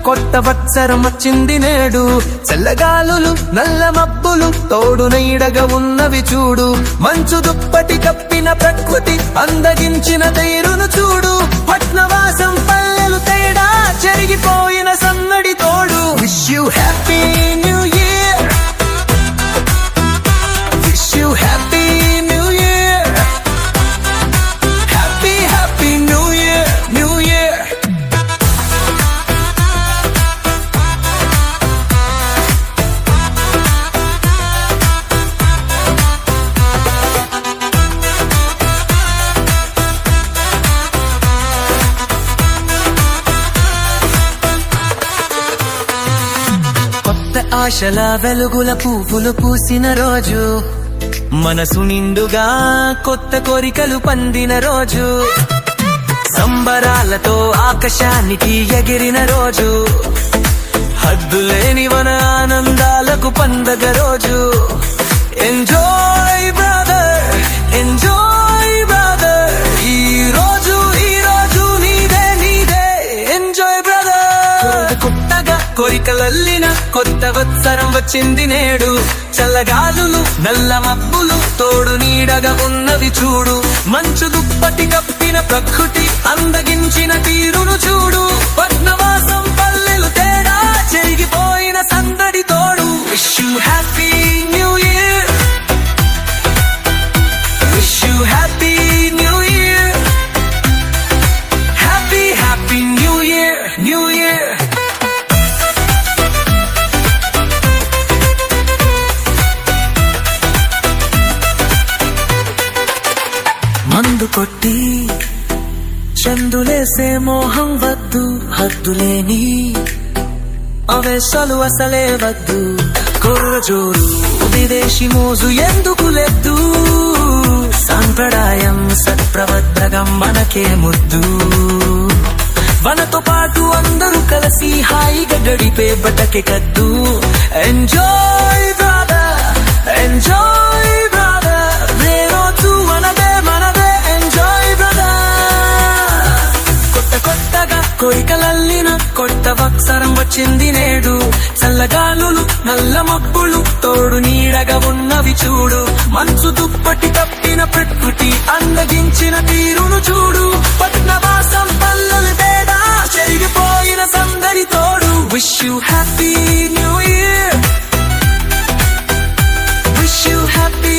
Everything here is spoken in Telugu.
కొత్త వత్సరం వచ్చింది నేడు. చల్లగాలులు నల్ల మబ్బులు తోడు నీడగా ఉన్నవి చూడు. మంచు దుప్పటి కప్పిన ప్రకృతి అందగించిన తీరును చూడు. పట్నవాసం పల్లెలు తేడా చెరిగిపోయిన సన్నడి తోడు. Wish you happy new year, wish you happy new year, happy happy new year, new year. ఆశల వెలుగుల పువ్వులు పూసిన రోజు, మనసు నిండుగా కొత్త కోరికలు పండిన రోజు. సంబరాలతో ఆకాశానికి ఎగిరిన రోజు, హద్దులేని వన ఆనందాలకు పండగ రోజు. ఎంజాయ్ బ్రదర్, ఎంజాయ్ బ్రదర్, ఈ రోజు నీదే నీదే. Enjoy brother. కొత్తగా కోరికలల్లిన కొత్త వత్సరం వచ్చింది నేడు. చల్లగాలులు నల్ల మబ్బులు తోడు నీడగా ఉన్నవి చూడు. మంచు దుప్పటి కప్పిన ప్రకృతి అందగించిన తీరును చూడు. పట్నవాసం పల్లెలు తేడా చెరిగిపోయిన సందడి తోడు. Wish you happy new year, wish you happy new year, happy happy new year, new year. మందు కొట్టి చందులేసే మోహం వద్దు, హద్దులేని అవేశాలు అసలే వద్దు. కుర్రజోరు విదేశీ మోజు ఎందుకు లేదు. సాంప్రదాయం సత్ప్రవర్తకం మనకే ముద్దు. మనతో పాటు అందరూ కలిసి హాయిగా గడిపే బటకే కద్దు. ఎంజాయ్ బ్రదర్, ఎంజాయ్ బ్రదర్, రోజు మనదే మనదే. Enjoy brother. కొత్తగా కోరికలల్లిన కొత్త వత్సరం వచ్చింది నేడు. చల్లగాలులు నల్ల మబ్బులు తోడు నీడగా ఉన్నవి చూడు. మంచు దుప్పటి కప్పిన ప్రకృతి అందగించిన తీరును చూడు. పట్నవాసం పల్లెలు తేడా చెరిగిపోయిన సందడి తోడు. Wish you happy new year, wish you happy